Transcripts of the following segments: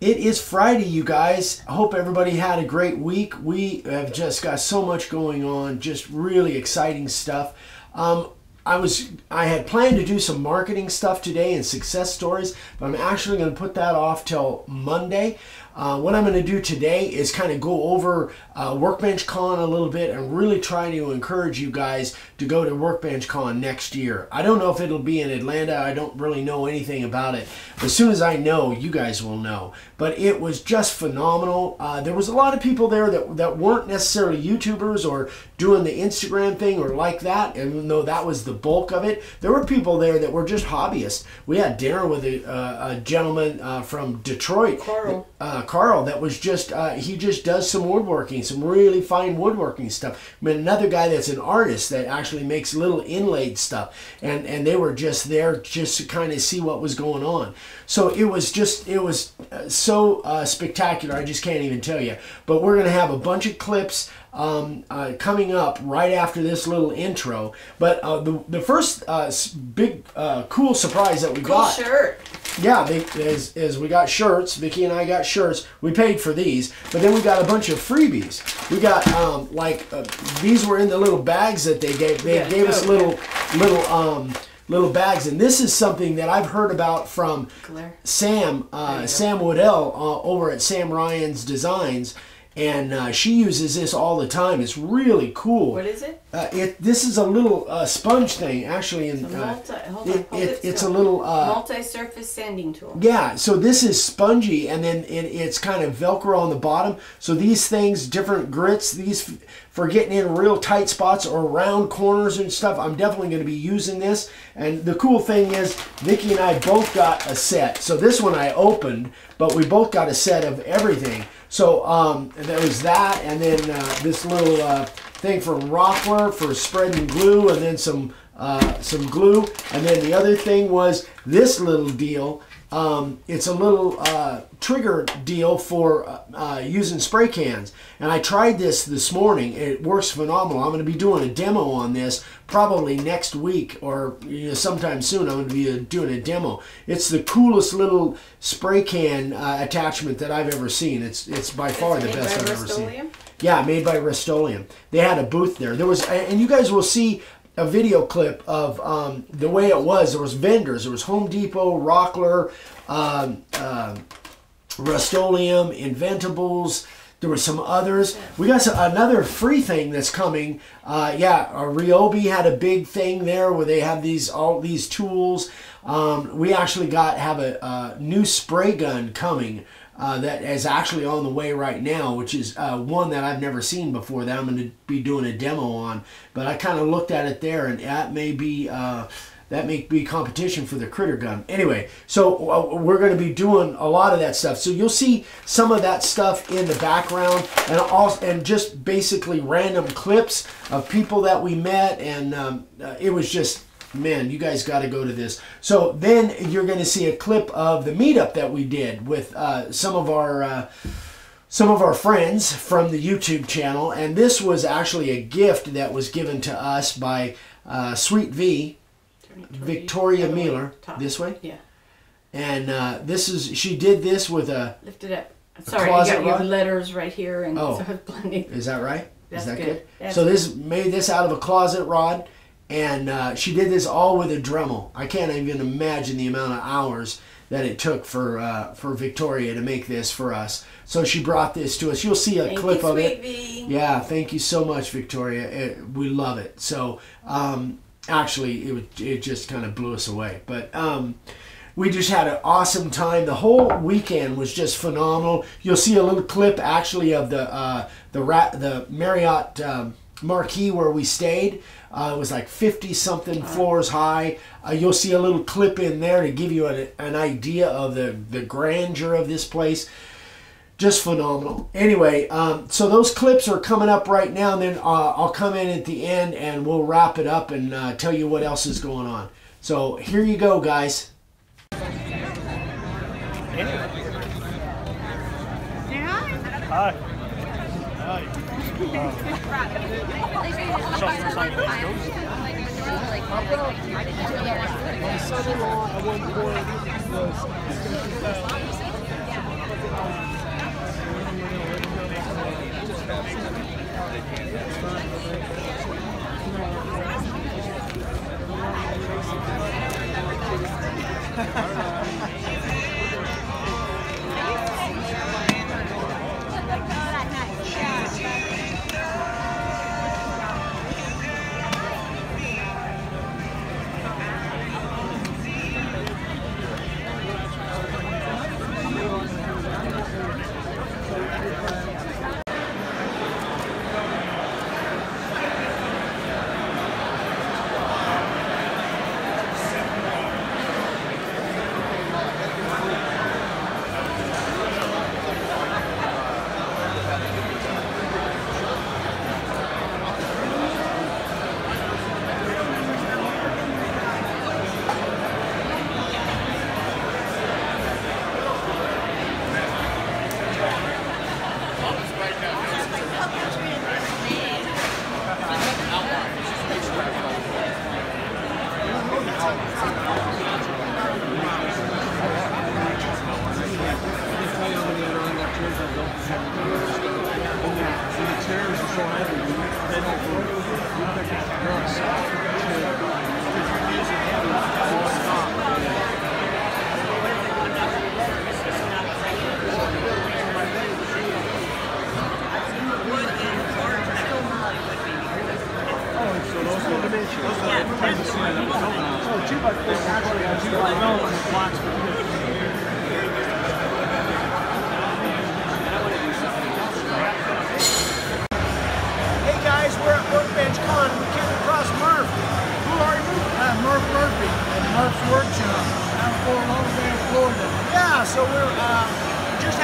It is Friday, you guys. I hope everybody had a great week. We have just got so much going on, just really exciting stuff. I had planned to do some marketing stuff today and success stories, but I'm actually going to put that off till Monday. What I'm going to do today is kind of go over Workbench Con a little bit and really try to encourage you guys to go to Workbench Con next year. I don't know if it'll be in Atlanta. I don't really know anything about it. As soon as I know, you guys will know. But it was just phenomenal. There was a lot of people there that weren't necessarily YouTubers or doing the Instagram thing or like that, even though that was the bulk of it. There were people there that were just hobbyists. We had dinner with a gentleman from Detroit. Carl, that was just, he just does some woodworking, some really fine woodworking stuff. I mean, another guy that's an artist that actually makes little inlaid stuff. And they were just there just to kind of see what was going on. So it was so spectacular, I just can't even tell you. But we're going to have a bunch of clips coming up right after this little intro. But the first big cool surprise that we got. Cool shirt. Yeah, as we got shirts. Vicki and I got shirts. We paid for these, but then we got a bunch of freebies. We got these were in the little bags that they gave. They gave us little bags, and this is something that I've heard about from Sam Woodell over at Sam Ryan's Designs. And she uses this all the time. It's really cool. What is it? This is a little sponge thing, actually. It's a little multi-surface sanding tool. Yeah. So this is spongy, and then it's kind of Velcro on the bottom. So these things, different grits, these for getting in real tight spots or round corners and stuff. I'm definitely going to be using this. And the cool thing is, Vicki and I both got a set. So this one I opened, but we both got a set of everything. So there was that, and then this little thing from Rockler for spreading glue, and then some glue, and then the other thing was this little deal. It's a little trigger deal for using spray cans, and I tried this morning. It works phenomenal. I'm going to be doing a demo on this probably next week or sometime soon. I'm going to be doing a demo. It's the coolest little spray can attachment that I've ever seen. It's by far the best I've ever seen. Yeah, made by Rust-Oleum. They had a booth there. There was, and you guys will see a video clip of the way it was. There was vendors. There was Home Depot, Rockler, Rust-Oleum, Inventables. There were some others. We got another free thing that's coming. Ryobi had a big thing there where they have all these tools. We actually have a new spray gun coming that is actually on the way right now, which is one that I've never seen before that I'm going to be doing a demo on. But I kind of looked at it there, and that may be competition for the critter gun. Anyway, so we're going to be doing a lot of that stuff. So you'll see some of that stuff in the background, and just basically random clips of people that we met, and it was just, man, you guys got to go to this. So then you're going to see a clip of the meetup that we did with some of our friends from the YouTube channel, and this was actually a gift that was given to us by Sweet V, Victoria Mueller. This way? Yeah. And she did this with a lift it up. Sorry, you got your letters right here, and so it's blending. Is that right? That's is that good? So this made this out of a closet rod, and she did this all with a Dremel. I can't even imagine the amount of hours that it took for Victoria to make this for us. So she brought this to us. You'll see a clip of it. Yeah, thank you so much, Victoria. We love it. So actually, it just kind of blew us away. But we just had an awesome time. The whole weekend was just phenomenal. You'll see a little clip actually of the Marriott marquee where we stayed. It was like 50-something floors high. You'll see a little clip in there to give you an idea of the grandeur of this place. Just phenomenal. Anyway, so those clips are coming up right now, and then I'll come in at the end and we'll wrap it up and tell you what else is going on. So here you go, guys. Hi. My son-in-law at one point was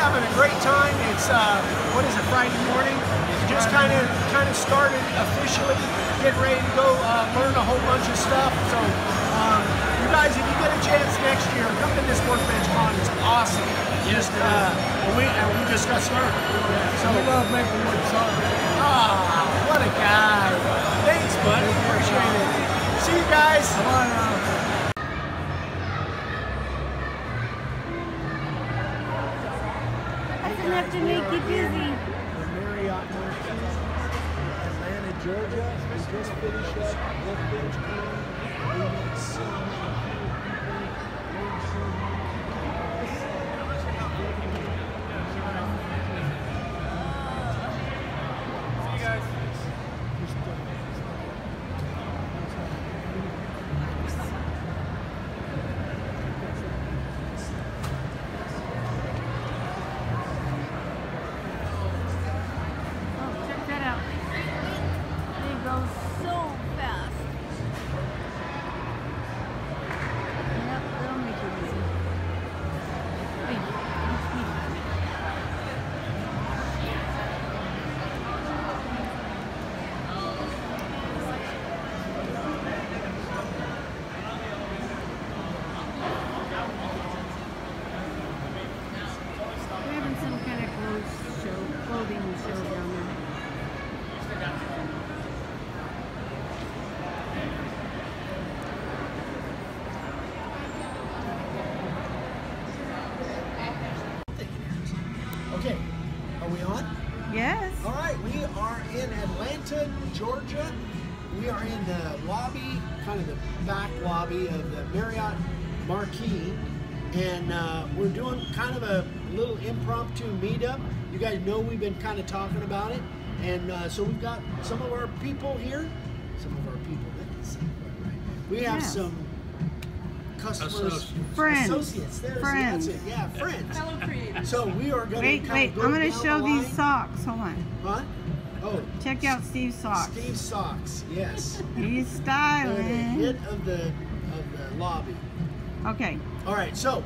having a great time. It's what is it, Friday morning? Just kind of started officially, getting ready to go learn a whole bunch of stuff. So you guys, if you get a chance next year, come to this Workbench Con. It's awesome. Just and we just got started. So we love making wood sorry. Ah, what a guy! Thanks, bud. Appreciate it. See you guys. Come on now. Enough to make you dizzy. The Marriott Marquis, Atlanta, Georgia. We just finished up Workbench Con. We met some Okay, are we on? Yes. All right, we are in Atlanta, Georgia. We are in the lobby, kind of the back lobby of the Marriott Marquis, and we're doing kind of a little impromptu meetup. You guys know we've been kind of talking about it, and so we've got some of our people here. Some of our people, that doesn't sound quite right. We have some customers, friends, That's it. Yeah, friends. Fellow creators. So we are going Wait, to I'm going to show these socks. Hold on. Huh? Oh. Check out Steve's socks. Steve's socks, yes. He's They're the styling. hit of the lobby. Okay. All right, so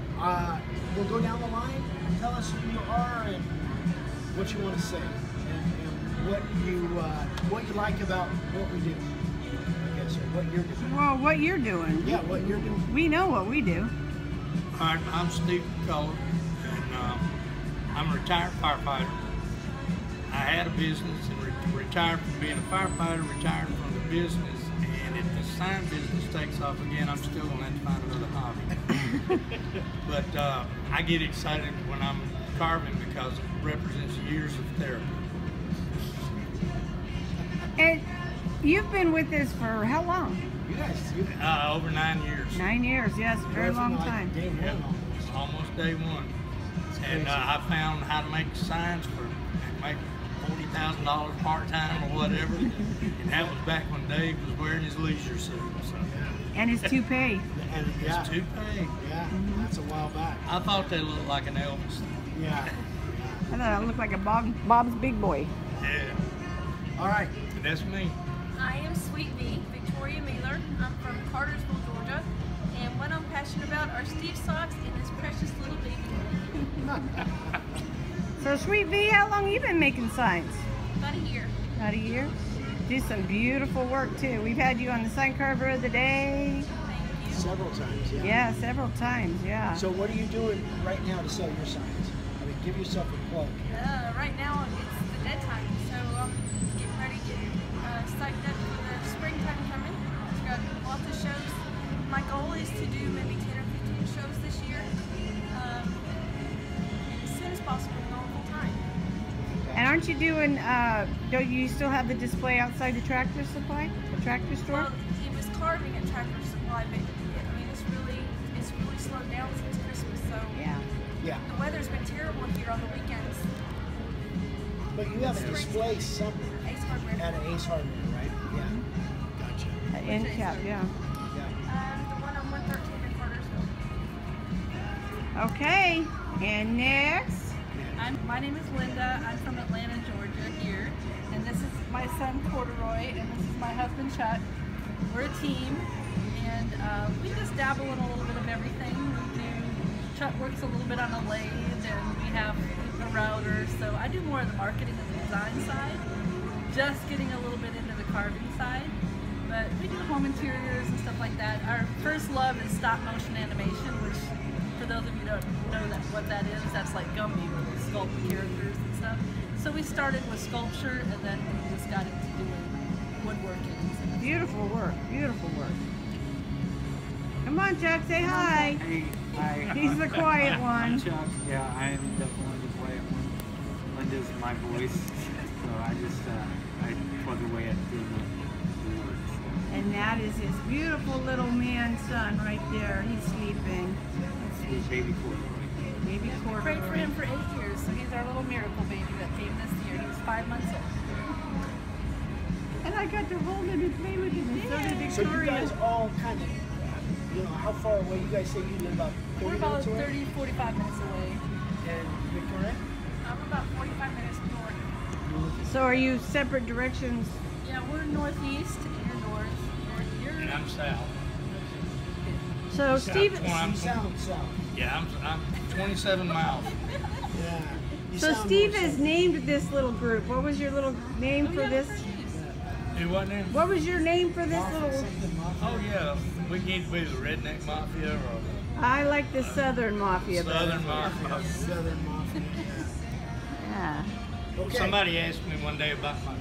we'll go down the line. Tell us who you are and what you want to say, and what you like about what we do. I guess, or what you're doing. Well, what you're doing. Yeah, what you're doing. We know what we do. All right, I'm Steve Cullen, and I'm a retired firefighter. I had a business and retired from being a firefighter, retired from the business, and if the sign business takes off again, I'm still going to have to find another hobby. But I get excited when I'm carving because it represents years of therapy. And you've been with us for how long? You guys, Over 9 years. 9 years, yes, very long time. Day one, Yep, almost day one. And I found how to make signs for make $40,000 part-time or whatever. And that was back when Dave was wearing his leisure suit. So. And his toupee. And His toupee. Yeah, that's a while back. I thought they looked like an Elvis. Yeah. I thought it looked like a Bob's Big Boy. Yeah. All right. And that's me. I am Sweet V, Victoria Mailer. I'm from Cartersville, Georgia. And what I'm passionate about are Steve socks and this precious little baby. So, Sweet V, how long you been making signs? About a year. About a year? Do some beautiful work, too. We've had you on the sign carver of the day. Thank you. Several times, yeah. Yeah, several times, yeah. So what are you doing right now to sell your signs? I mean, give yourself a plug. Right now it's the dead time, so I'm getting ready to get psyched up for the springtime coming. We've got lots of shows. My goal is to do maybe 10 or 15 shows this year. As soon as possible, going full time. And aren't you doing, don't you still have the display outside the Tractor Supply? The tractor store? Well, it was carving at Tractor Supply, but I mean, it's really slowed down since Christmas, so Yeah. Yeah. the weather's been terrible here on the weekends. But you have a display somewhere Ace Hardware. at an Ace Hardware, right? Yeah. Gotcha. At end cap, yeah. Yeah. The one on 113 in Cartersville. Okay, and next. My name is Linda. I'm from Atlanta, Georgia here. And this is my son Corduroy, and this is my husband Chuck. We're a team, and we just dabble in a little bit of everything. Chuck works a little bit on a lathe, and we have first, so I do more of the marketing and the design side, just getting a little bit into the carving side. But we do home interiors and stuff like that. Our first love is stop motion animation, which for those of you who don't know what that is, that's like Gumby, where we sculpt the characters and stuff. So we started with sculpture, and then we just got into doing woodworking. Beautiful work, beautiful work. Come on, Chuck, say hi. Hey, hi. He's the quiet one. I'm Chuck. Yeah, I am definitely the quiet one. Linda's my voice, so I just I plug away at the work. So. And that is his beautiful little man son right there. He's sleeping. Sweet baby corduroy. Baby corduroy. Prayed for him for 8 years, so he's our little miracle baby that came this year. He was 5 months old. And I got to hold him and play with him, and so did So you Victoria. guys all kind of, how far away? You guys say you live about 30 We're about minutes away? 30, 45 minutes away. And Victoria? I'm about 45 minutes north. So are you separate directions? Yeah, we're northeast and you're north. And I'm south. So Steve, I'm South. Yeah, I'm 27 miles. Yeah. You so sound Steve more has south. named this little group. What was your little name for this? Do what now? What was your name for this Mafia, little? something mafia. Oh yeah, we need to be the redneck mafia or I like the Southern Mafia the better. southern mafia. Southern mafia. Yeah. Okay. Somebody asked me one day about my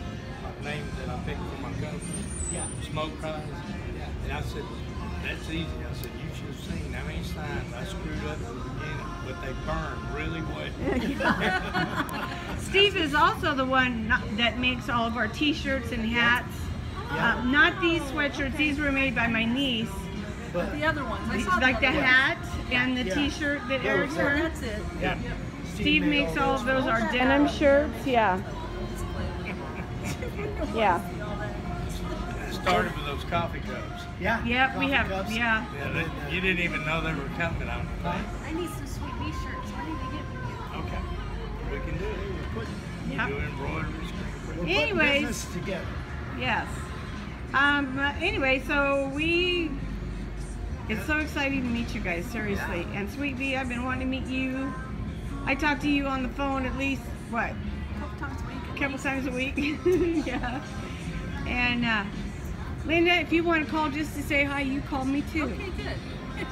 name that I picked for my company, Yeah. Smoke Pies, and I said, that's easy. I said, you should have seen how many signs I screwed up at the beginning, but they burned really well. Steve is also the one that makes all of our t-shirts and hats. Not these sweatshirts. These were made by my niece. But The other ones. I saw Like the other ones. hat and the Yeah. t-shirt that Yeah, Eric's yeah. wearing. That's it. yeah. Steve made makes all those of those for our us. denim shirts. Yeah. Yeah. It started with those coffee cups. Yeah. Yep, we coffee have. cups. Yeah. You didn't even know they were coming on the thing. I need some sweet t-shirts. I need to get with you. Okay, we can do it. Yep. Do embroidery, We're putting Anyways. business together. Yes. Anyway, so it's so exciting to meet you guys, seriously. And Sweet Bee, I've been wanting to meet you. I talk to you on the phone at least, what, a couple times a week? Yeah. And Linda, if you want to call just to say hi, you call me too. Okay, good.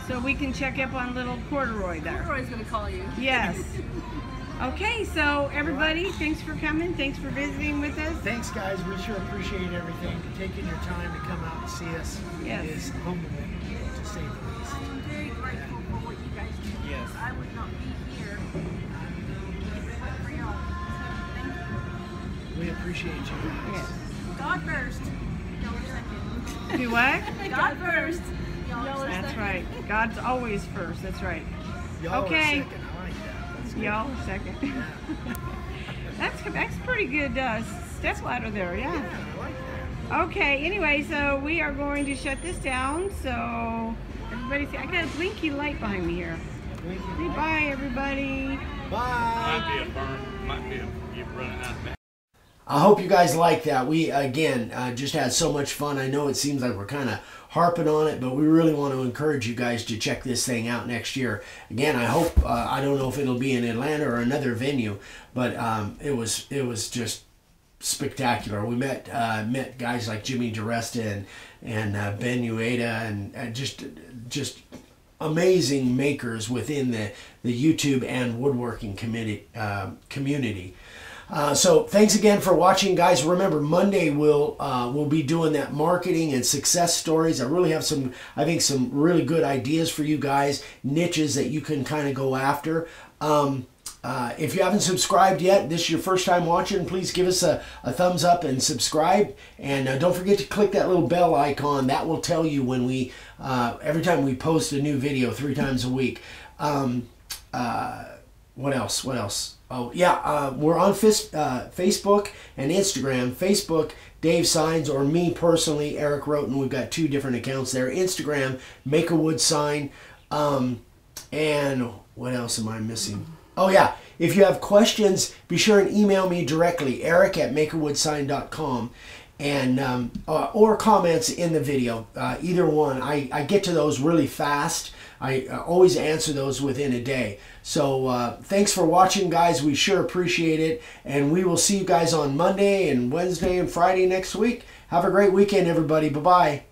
So we can check up on little Corduroy there. Roy's going to call you. Yes. Okay, so everybody, thanks for coming. Thanks for visiting with us. Thanks, guys. We sure appreciate everything. Taking your time to come out and see us Yes. is humbling, to say the least. I am very grateful for what you guys do. Yes. I would not be here if it wasn't for y'all. So thank you. We appreciate you guys. Yes. God first. Y'all are second. Do what? God first. Y'all are That's second. right. God's always first. That's right. Y'all Okay. are second. I like that. That's good. Y'all second. That's pretty good step ladder there, yeah. Yeah, I like that. Okay, anyway, so we are going to shut this down. So everybody see, I got a blinky light behind me here. Thank Say you. bye, everybody. Bye. Might be a burn, might be you running out of battery. I hope you guys like that. We, again, just had so much fun. I know it seems like we're kind of harping on it, but we really want to encourage you guys to check this thing out next year. Again, I hope, I don't know if it'll be in Atlanta or another venue, but it was just spectacular. We met guys like Jimmy DiResta and Ben Ueda and just amazing makers within the YouTube and woodworking community. So thanks again for watching, guys. Remember, Monday we'll be doing that marketing and success stories. I really have some really good ideas for you guys, niches that you can kind of go after. If you haven't subscribed yet, this is your first time watching, please give us a thumbs up and subscribe. And don't forget to click that little bell icon. That will tell you when we, every time we post a new video 3 times a week. What else? Oh, yeah, we're on Facebook and Instagram. Facebook, Dave Signs, or me personally, Eric Roten. We've got 2 different accounts there. Instagram, Make a Wood Sign. And what else am I missing? Oh, yeah, if you have questions, be sure and email me directly, eric@makeawoodsign.com. and or comments in the video. Either one. I get to those really fast. I always answer those within a day. So thanks for watching, guys. We sure appreciate it. And we will see you guys on Monday and Wednesday and Friday next week. Have a great weekend, everybody. Bye-bye.